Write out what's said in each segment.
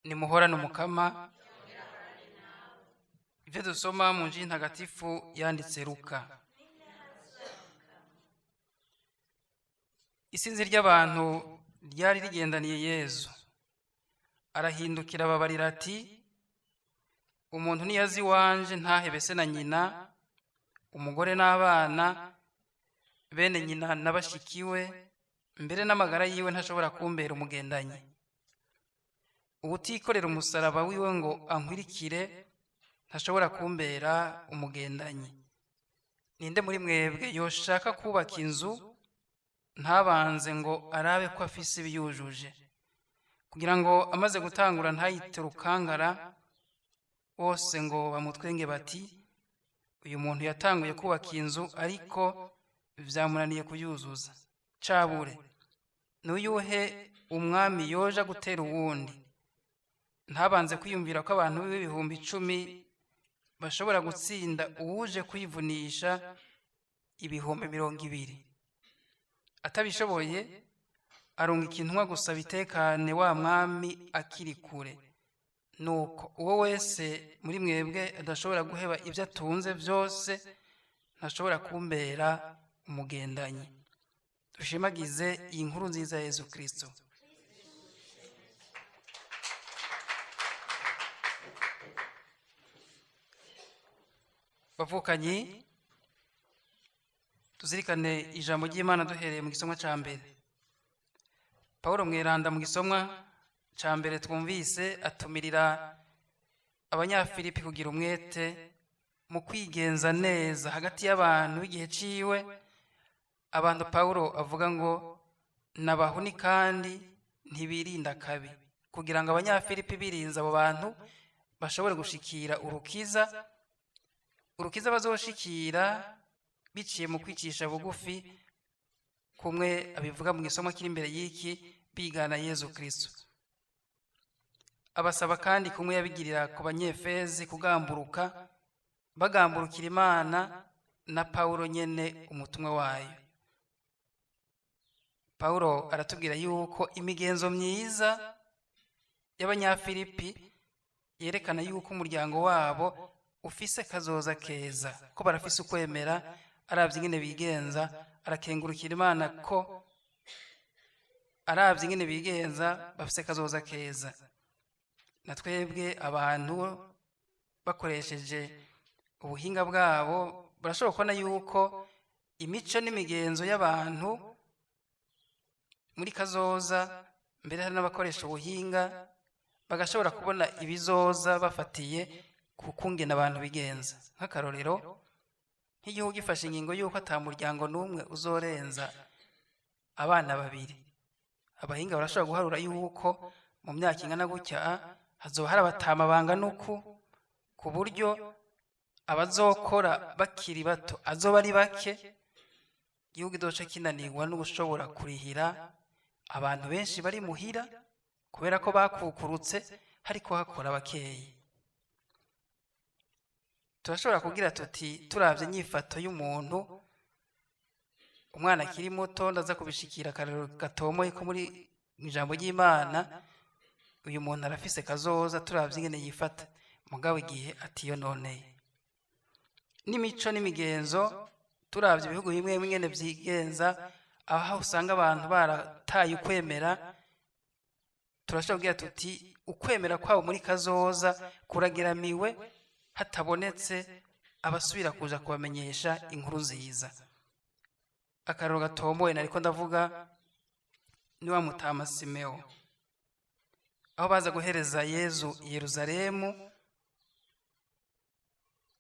nimuhorane umukama. Ibyo dusoma mu Injili ntagatifu yanditse Luka. Isinzi ry'abantu ryari rigendaniye Yezu, arahindukira ababarira ati, umuntu niyazi wanje ntahebe se na nyina, umugore n'abana, bene nyina n'abashikiwe, mbere n'amagara yiwe ntashobora kumbera umugendanyi. Ubutikorera umusaraba wiwe ngo ankwirikire ntashobora kumbera umugendanyi. Ninde muri mwebwe yoshaka kubaka inzu ntabanze ngo arabe ko afise ibiyujuje, kugira ngo amaze gutangura ntayite rukangara bose ngo bamutwenge bati, uyu muntu yatanguye kubaka inzu ariko vyamunaniye kuyuzuza. Cabure, nuyuhe umwami yoja gutera uwundi ntabanze kwiyumvira ko abantu b'ibihumbi 10 bashobora gutsinda uwuje kwivunisha ibihumbi 200. Atabishoboye arunga ikintumwa gusaba itekane wa mwami akiri kure. Nuko uwo wese muri mwebwe adashobora guheba ibyo atunze byose ntashobora kumbera umugendanyi. Dushimagize iyi nkuru nziza ya Yezu Kristo. Bavukanyi, tuzirikane ijambo ry'Imana duhereye mu gisomwa ca mbere. Paulo mweranda mu gisomwa ca mbere twumvise atumirira abanyafilipi kugira umwete mu kwigenza neza hagati y'abantu b'igihe ciwe, abantu Paulo avuga ngo nabahuni kandi ntibirinda kabi, kugira ngo abanyafilipi birinze abo bantu bashobore gushikira urukiza bazoshikira biciye mu kwicisha bugufi, kumwe abivuga mu gisomwa kiri imbere y'iki, bigana Yezu Kristo. Abasaba kandi kumwe yabigirira ku banyefezi kugamburuka, bagamburukira Imana na Paulo nyene umutumwa wayo. Paulo aratubwira yuko imigenzo myiza y'abanyafilipi yerekana yuko umuryango wabo ufise kazoza keza, ko barafise ukwemera, aravye ingene bigenza, arakengurukira Imana ko aravye ingene bigenza bafise kazoza keza. Na twebwe abantu bakoresheje ubuhinga bwabo barashobora kubona yuko imico n'imigenzo y'abantu muri kazoza, mbere hari n'abakoresha ubuhinga bagashobora kubona ibizoza bafatiye ku kungena abantu bigenza. Nk'akarorero, nk'igihugu gifashe ingingo yuko ata muryango n'umwe uzorenza abana 2, abahinga barashobora guharura yuko mu myaka ingana gutya hazoba hari abatama bangana uku, ku buryo abazokora bakiri bato azoba ari bake, igihugu kizoca kinanirwa no gushobora kurihira abantu benshi bari muhira kubera ko bakukurutse hariko hakora bakeyi. Turashobora kugira tuti turavye nyifato y'umuntu, umwana akiri muto ndaza kubishikira akarero gatomoye ko muri ijambo ry'Imana, uyu muntu arafise kazoza turavye ingene yifata, mugabo igihe atiyononeye. N'imico n'imigenzo turavye ibihugu bimwe ingene vyigenza, aho usanga abantu barataye ukwemera, turashobora kugira tuti ukwemera kwabo muri kazoza kurageramiwe hatabonetse abasubira kuja kubamenyesha inkuru nziza. Akarero gatomboye nariko ndavuga ni wa mutama Simeo, aho baza guhereza Yezu i Yerusalemu,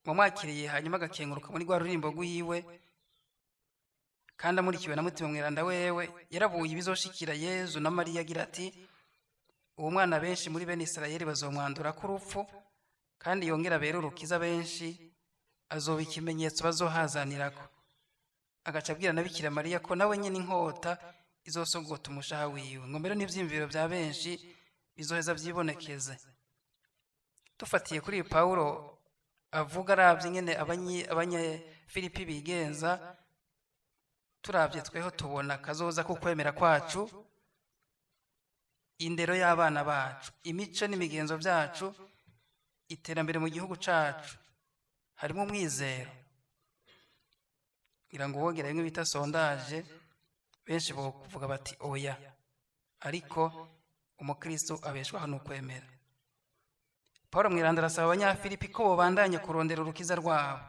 mumwakiriye hanyuma agakenguruka muri rwa rurimbo rwiwe, kandi amurikiwe na mutima mweranda wewe, yarabuye ibizoshikira Yezu na Mariya agira ati, uwo mwana benshi muri bene Isirayeli bazomwandura ku rupfu, kandi yongera bera urukiza benshi, azoba ikimenyetso bazohazanirako. Agaca abwira na Bikira Mariya ko nawe nyene inkota izosogota umushaha wiwe, ngo mbere n'ivyimviro vya benshi bizoheza vyibonekeze. Tufatiye kuri Paulo avuga aravye ingene abanyafilipi bigenza, turavye tweho tubona kazoza ko kwemera kwacu indero y'abana bacu, imico n'imigenzo byacu, iterambere mu gihugu cacu, harimo umwizero. ngira ngo wongera bimwe bita sondaje, benshi bavuga bati oya, ariko umukristo abeshwaho n'ukwemera. Paulo mwiranda arasaba abanyafilipi ko bobandanya kurondera urukiza rwabo,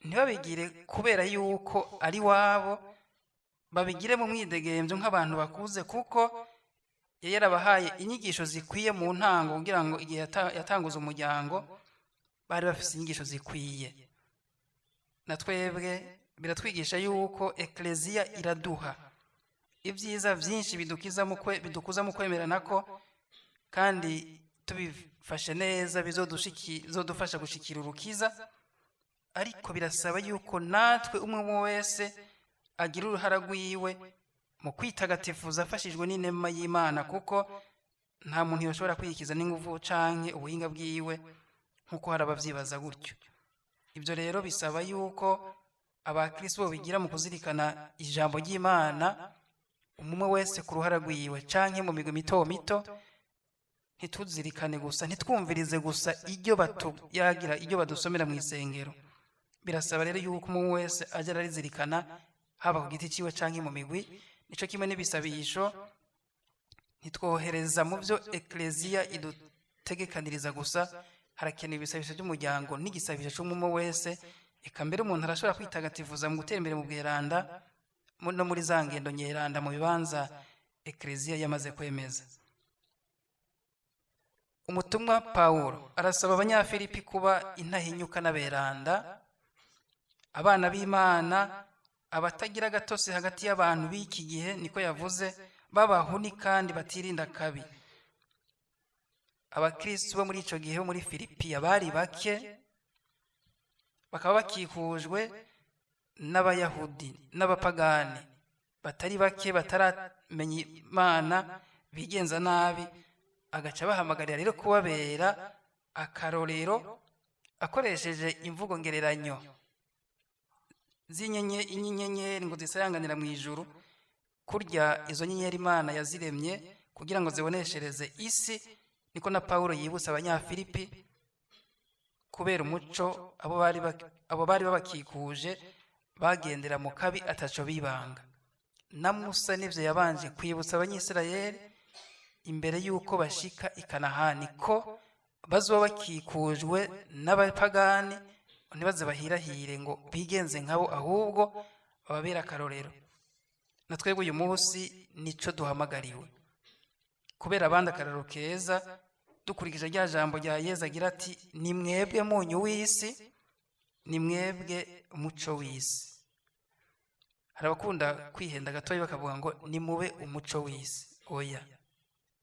ntibabigire kubera yuko ari wabo, babigire mu mwidegemvyo nk'abantu bakuze, kuko yari yarabahaye inyigisho zikwiye mu ntango kugira ngo igihe yatanguza umuryango bari bafise inyigisho zikwiye. Na twebwe biratwigisha yuko ekleziya iraduha ibyiza byinshi bidukuza mu kwemerana ko, kandi tubifashe neza bizodufasha gushikira urukiza. Ariko birasaba yuko natwe umwe wese agira uruhara rwiwe mu kwitagatifuza afashijwe n'inema y'Imana, kuko nta muntu yoshobora kwikiza n'inguvu canke ubuhinga bwiwe nkuko hari abavyibaza gutyo. Ibyo rero bisaba yuko abakristo bigira mu kuzirikana ijambo ry'Imana, umwe wese ku ruhara rwiwe canke mu migwi mito mito, ntituzirikane gusa, ntitwumvirize gusa iryo badusomera mu isengero. Birasaba rero yuko umwe wese ajya arizirikana, haba ku giti ciwe canke mu migwi. Nico kimwe n'ibisabisho, ntitwohereza mu byo ekleziya idutegekaniriza gusa, harakenewe ibisabisho by'umuryango n'igisabisho cy'umwe wese. Eka mbere umuntu arashobora kwitagatifuza mu gutera imbere mu bweranda no muri za ngendo nyeranda mu bibanza ekleziya yamaze kwemeza. Umutumwa Paulo arasaba abanyafilipi kuba intahinyuka n'aberanda, abana b'Imana, abatagira gatose hagati y'abantu b'iki gihe, niko yavuze, babahuni kandi batirinda kabi. Abakristo bo muri ico gihe bo muri Filipiya bari bake, bakaba bakikujwe n'abayahudi n'abapagani batari bake bataramenya Imana, bigenza nabi. Agaca bahamagarira rero kubabera akarorero akoresheje imvugo ngereranyo inyenyeri ngo zisayanganira mu ijuru, kurya izo nyenyeri Imana yaziremye kugira ngo ziboneshereze isi. Niko na Paulo yibutsa abanyafilipi, kubera umuco abo bari babakikuje bagendera mu kabi ataco bibanga. Na Musa nivyo yabanje kwibutsa abanyisirayeli imbere yuko bashika i Kanahani, ko bazoba bakikujwe n'abapagani, ntibaze bahirahire ngo bigenze nkabo, ahubwo bababera akarorero. Na twebwe uyu munsi nico duhamagariwe, kubera abandi akarorero keza, dukurikije rya jambo rya Yesu agira ati, ni mwebwe munyu w'isi, ni mwebwe umuco w'isi. Hari abakunda kwihenda gatoya bakavuga ngo ni mube umuco w'isi. Oya,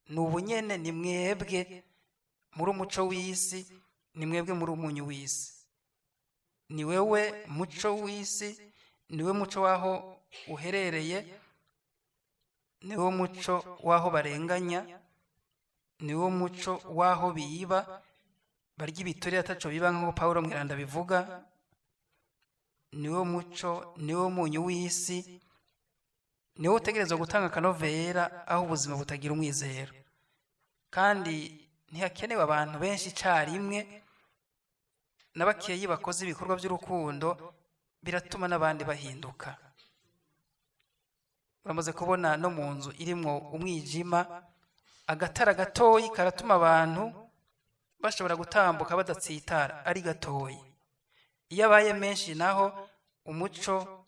ni ubunyene, ni mwebwe muri umuco w'isi, ni mwebwe muri umunyu w'isi. Ni wewe muco w'isi, ni we muco waho uherereye, ni wo muco waho barenganya, ni wo muco waho biba barya ibiturire ataco biba nk'uko Paulo mwiranda bivuga. Ni wo muco, ni wo munyu w'isi, ni wo utegerezwa gutanga akanovera aho ubuzima butagira umwizero. Kandi ntihakenewe abantu benshi icarimwe, n'abakeyi bakoze ibikorwa by'urukundo biratuma n'abandi bahinduka. Uramaze kubona no mu nzu irimwo umwijima, agatara gatoyi karatuma abantu bashobora gutambuka badatsitara ari gatoyi. Iyo abaye menshi naho umuco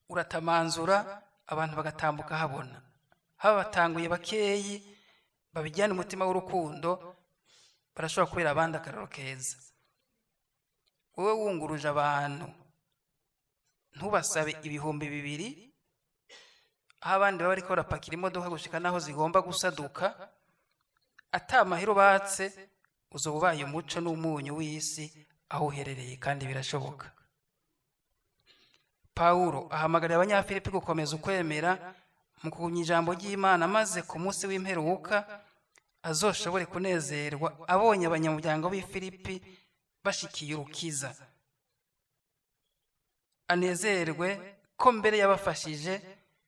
uratamanzura, abantu bagatambuka habona. Haba batanguye bakeyi babijyana umutima w'urukundo, barashobora kubera abandi akararo keza. Wowe wunguruje abantu, ntubasabe 2,000, aho abandi baba bariko barapakira imodoka gushika naho zigomba gusaduka, atamahero batse, uzoba ubaye umuco n'umunyu w'isi aho uherereye, kandi birashoboka. Paulo ahamagarira abanyafilipi gukomeza ukwemera mu kugumya ijambo ry'Imana, maze ku munsi w'imperuka azoshobore kunezerwa abonye abanyamuryango b'i Filipi bashikiye urukiza. Anezerwe ko mbere yabafashije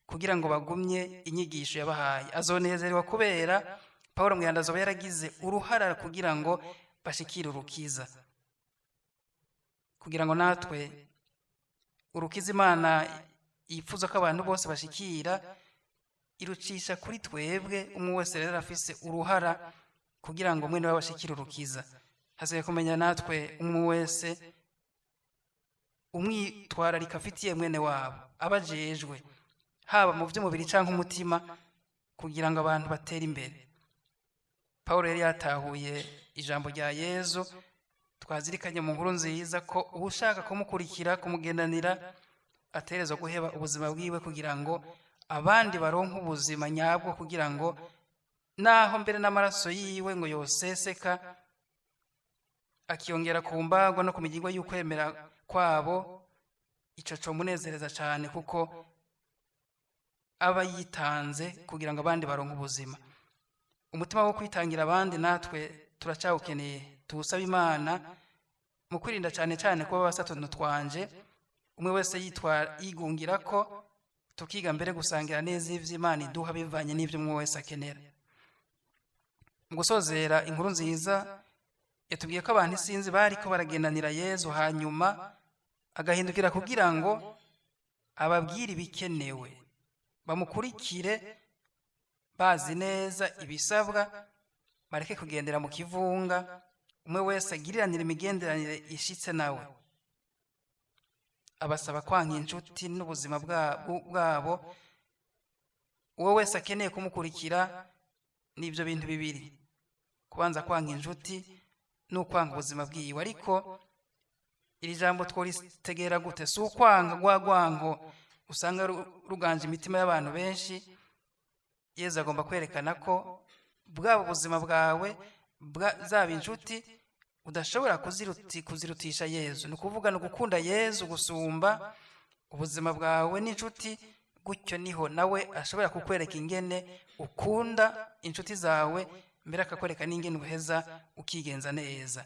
kugira ngo bagumye inyigisho yabahaye. Azonezerwa kubera Pawulo mwiranda azoba yaragize uruhara kugira ngo bashikire urukiza, kugira ngo natwe urukiza Imana yifuza ko abantu bose bashikira irucisha kuri twebwe. Umwe wese rero afise uruhara kugira ngo mwene babashikire urukiza. Hasigaye kumenya natwe umwe wese umwitwararika afitiye mwene wabo abajejwe, haba mu by'umubiri cyangwa umutima, kugira ngo abantu batere imbere. Pawulo yari yatahuye ijambo rya Yesu twazirikanye mu nkuru nziza ko ushaka kumukurikira kumugendanira aterezwa guheba ubuzima bwiwe kugira ngo abandi baronke ubuzima nyabwo, kugira ngo naho mbere n'amaraso yiwe ngo yoseseka akiyongera ku mbagwa no ku migirwa y'ukwemera kwabo, ico co munezereza cyane kuko aba yitanze kugira ngo abandi baronke ubuzima. Umutima wo kwitangira abandi natwe turacawukeneye. Tuwusaba Imana mu kwirinda cyane cyane kuba basatuntu twanje, umwe wese yigungira ko tukiga mbere gusangira neza ivy'Imana iduha bivanye n'ivyo umwe wese akenera. Mu gusozera inkuru nziza yatubwiye ko abantu isinzi bariko baragendanira Yesu, hanyuma agahindukira kugira ngo ababwire ibikenewe, bamukurikire bazi neza ibisabwa, bareke kugendera mu kivunga, umwe wese agiriranira imigenderanire ishitse nawe. Abasaba kwanka inshuti n'ubuzima bwabo. Uwo wese akeneye kumukurikira n'ibyo bintu bibiri: kubanza kwanka inshuti n'ukwanka ubuzima bwiwe. Ariko iri jambo tworitegera gute? Si ukwanka gwagwango usanga ruganje imitima y'abantu benshi. Yesu agomba kwerekana ko bwabo ubuzima bwawe zaba inshuti udashobora kuzirutisha Yesu. Ni ukuvuga no gukunda Yesu gusumba ubuzima bwawe n'inshuti, gutyo niho nawe ashobora kukwereka ingene ukunda inshuti zawe, mbere akakwereka n'ingene uheza ukigenza neza.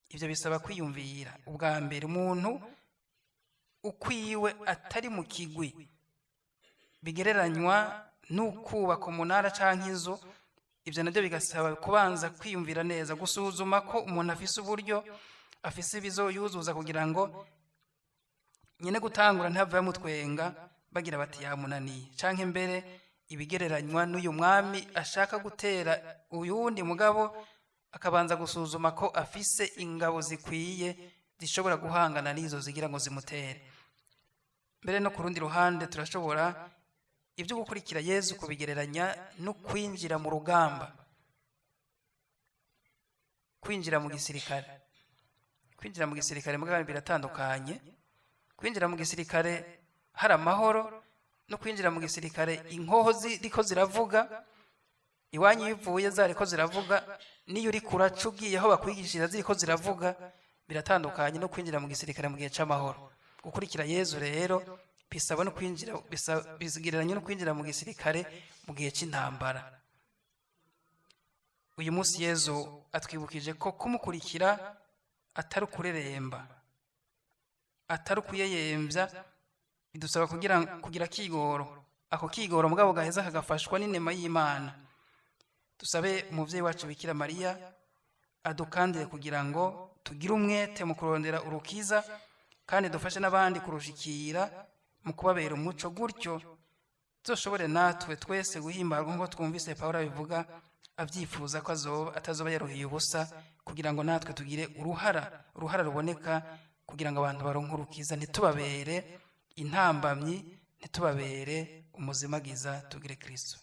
Ibyo bisaba kwiyumvira ubwa mbere umuntu ukwiwe atari mu kigwi bigereranywa n'ukubaka umunara canke inzu. Ibyo nabyo bigasaba kubanza kwiyumvira neza, gusuzuma ko umuntu afise uburyo, afise ibizoyuzuza kugira ngo nyine gutangura ntihave bamutwenga bagira bati yamunaniye, canke mbere ibigereranywa n'uyu mwami ashaka gutera uyundi mugabo, akabanza gusuzuma ko afise ingabo zikwiye zishobora guhangana n'izo zigira ngo zimutere. Mbere no ku rundi ruhande turashobora ibyo gukurikira Yesu kubigereranya no kwinjira mu rugamba, kwinjira mu gisirikare. Kwinjira mu gisirikare mugabo biratandukanye. Kwinjira mu gisirikare hari amahoro, no kwinjira mu gisirikare inkoho ziriko ziravuga, iwanyu yivuye zariko ziravuga, niyo uri kuraca ugiye aho bakwigishira ziriko ziravuga. Biratandukanye no kwinjira mu gisirikare mu gihe c'amahoro. Gukurikira Yesu rero bisaba no kwinjira, bizigereranya no kwinjira mu gisirikare mu gihe c'intambara. Uyu munsi Yesu atwibukije ko kumukurikira atari kureremba, atari kuyeyemvya, bidusaba kugira kigoro. Ako kigoro mugabo gaheza kagafashwa n'inema y'Imana. Dusabe umuvyeyi wacu Bikira Mariya adukandire kugira ngo tugire umwete mu kurondera urukiza, kandi dufashe n'abandi kurushikira mu kubabera umuco, gutyo tuzoshobore natwe twese guhimbarwa nk'uko twumvise Pawulo abivuga, avyifuza ko atazoba yaruhiye ubusa, kugira ngo natwe tugire uruhara ruboneka, kugira ngo abantu baronke urukiza, ntitubabere intambamyi, ntitubabere umuzimagiza, tugire Kristo.